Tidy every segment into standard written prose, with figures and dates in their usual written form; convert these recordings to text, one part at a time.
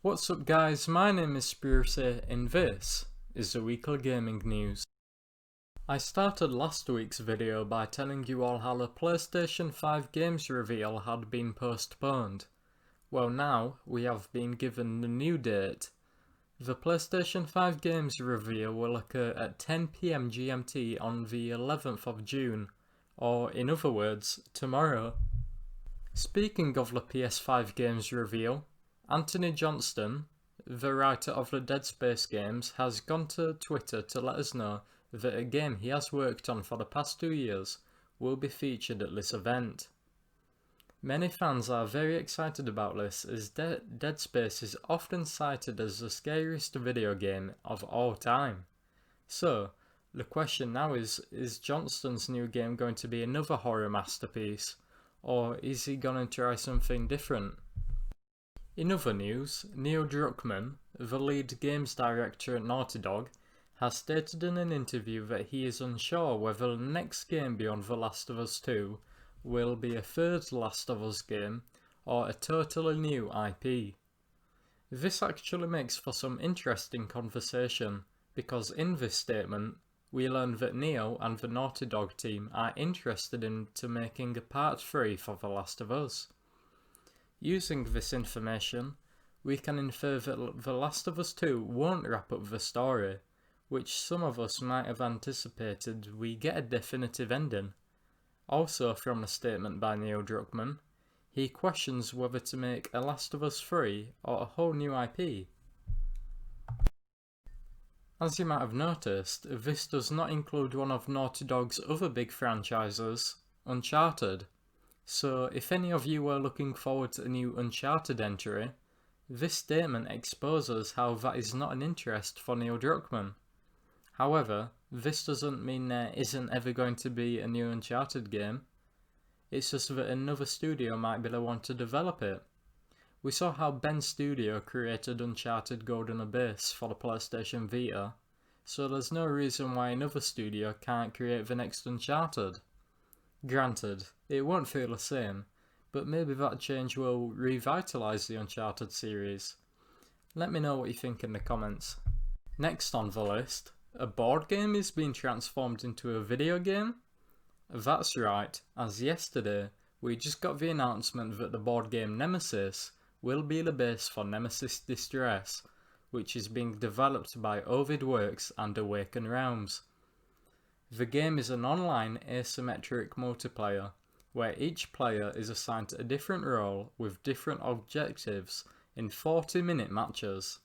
What's up guys, my name is Spruce and this is the weekly gaming news. I started last week's video by telling you all how the PlayStation 5 games reveal had been postponed. Well, now we have been given the new date. The PlayStation 5 games reveal will occur at 10 PM GMT on the 11th of June, or in other words, tomorrow. Speaking of the PS5 games reveal, Anthony Johnston, the writer of the Dead Space games, has gone to Twitter to let us know that a game he has worked on for the past 2 years will be featured at this event. Many fans are very excited about this, as Dead Space is often cited as the scariest video game of all time. So, the question now is Johnston's new game going to be another horror masterpiece, or is he going to try something different? In other news, Neil Druckmann, the lead games director at Naughty Dog, has stated in an interview that he is unsure whether the next game beyond The Last of Us 2 will be a third Last of Us game or a totally new IP. This actually makes for some interesting conversation, because in this statement we learn that Neil and the Naughty Dog team are interested into making a part 3 for The Last of Us. Using this information, we can infer that The Last of Us 2 won't wrap up the story, which some of us might have anticipated we get a definitive ending. Also from a statement by Neil Druckmann, he questions whether to make a Last of Us 3 or a whole new IP. As you might have noticed, this does not include one of Naughty Dog's other big franchises, Uncharted. So if any of you were looking forward to a new Uncharted entry, this statement exposes how that is not an interest for Neil Druckmann. However, this doesn't mean there isn't ever going to be a new Uncharted game. It's just that another studio might be the one to develop it. We saw how Ben's studio created Uncharted Golden Abyss for the PlayStation Vita, so there's no reason why another studio can't create the next Uncharted. Granted, it won't feel the same, but maybe that change will revitalise the Uncharted series. Let me know what you think in the comments. Next on the list, a board game is being transformed into a video game? That's right, as yesterday we just got the announcement that the board game NEMESIS will be the base for Nemesis Distress, which is being developed by Ovid Works and Awaken Realms. The game is an online asymmetric multiplayer, where each player is assigned a different role with different objectives in 40-minute matches.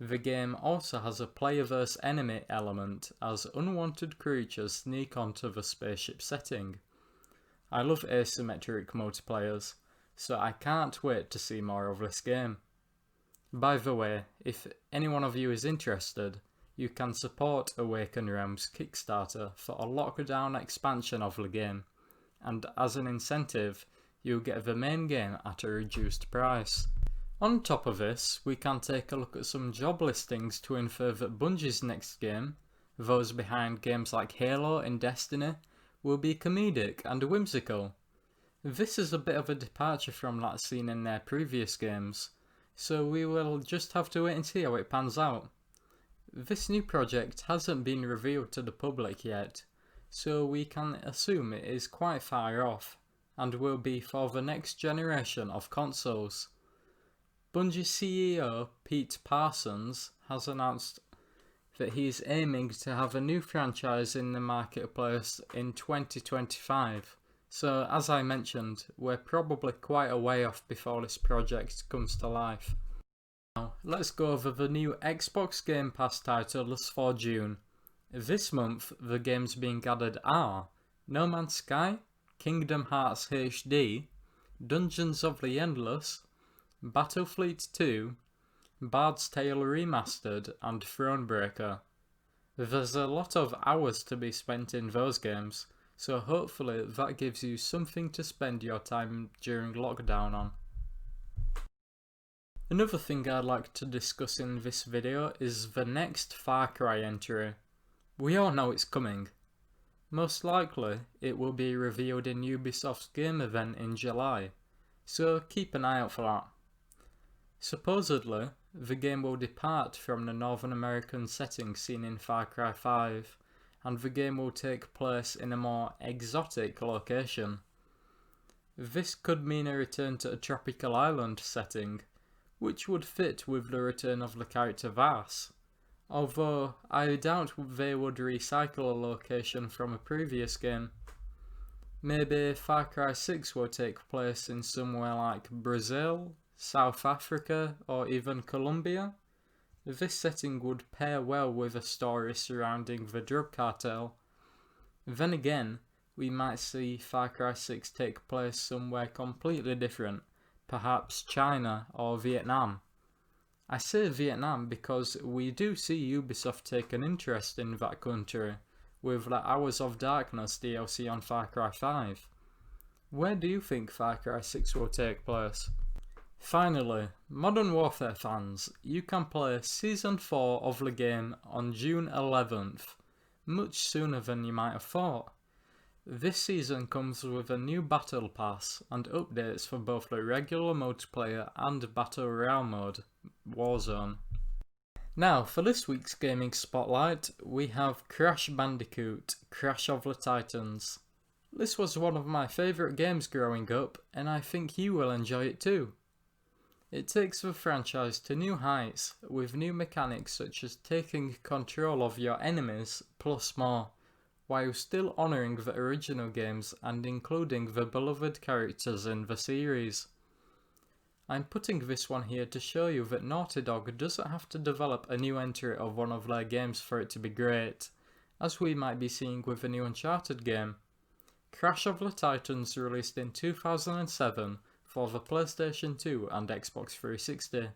The game also has a player versus enemy element, as unwanted creatures sneak onto the spaceship setting. I love asymmetric multiplayers, so I can't wait to see more of this game. By the way, if any one of you is interested, you can support Awaken Realms Kickstarter for a lockdown expansion of the game, and as an incentive, you'll get the main game at a reduced price. On top of this, we can take a look at some job listings to infer that Bungie's next game, those behind games like Halo and Destiny, will be comedic and whimsical. This is a bit of a departure from that seen in their previous games, so we will just have to wait and see how it pans out. This new project hasn't been revealed to the public yet, so we can assume it is quite far off, and will be for the next generation of consoles. Bungie CEO Pete Parsons has announced that he is aiming to have a new franchise in the marketplace in 2025, so as I mentioned, we're probably quite a way off before this project comes to life. Now, let's go over the new Xbox Game Pass titles for June. This month, the games being added are No Man's Sky, Kingdom Hearts HD, Dungeons of the Endless, Battlefleet 2, Bard's Tale Remastered, and Thronebreaker. There's a lot of hours to be spent in those games, so hopefully that gives you something to spend your time during lockdown on. Another thing I'd like to discuss in this video is the next Far Cry entry. We all know it's coming. Most likely it will be revealed in Ubisoft's game event in July, so keep an eye out for that. Supposedly, the game will depart from the Northern American setting seen in Far Cry 5, and the game will take place in a more exotic location. This could mean a return to a tropical island setting, which would fit with the return of the character Vass, although I doubt they would recycle a location from a previous game. Maybe Far Cry 6 will take place in somewhere like Brazil, South Africa, or even Colombia. This setting would pair well with a story surrounding the drug cartel. Then again, we might see Far Cry 6 take place somewhere completely different, perhaps China or Vietnam. I say Vietnam because we do see Ubisoft take an interest in that country, with the Hours of Darkness DLC on Far Cry 5. Where do you think Far Cry 6 will take place? Finally, Modern Warfare fans, you can play Season 4 of the game on June 11th, much sooner than you might have thought. This season comes with a new Battle Pass and updates for both the regular multiplayer and Battle Royale mode, Warzone. Now, for this week's gaming spotlight, we have Crash Bandicoot, Crash of the Titans. This was one of my favourite games growing up, and I think you will enjoy it too. It takes the franchise to new heights, with new mechanics such as taking control of your enemies, plus more, while still honouring the original games and including the beloved characters in the series. I'm putting this one here to show you that Naughty Dog doesn't have to develop a new entry of one of their games for it to be great, as we might be seeing with the new Uncharted game. Crash of the Titans released in 2007 for the PlayStation 2 and Xbox 360,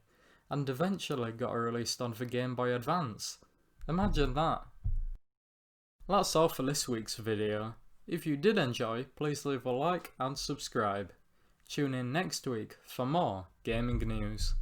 and eventually got released on the Game Boy Advance. Imagine that. That's all for this week's video. If you did enjoy, please leave a like and subscribe. Tune in next week for more gaming news.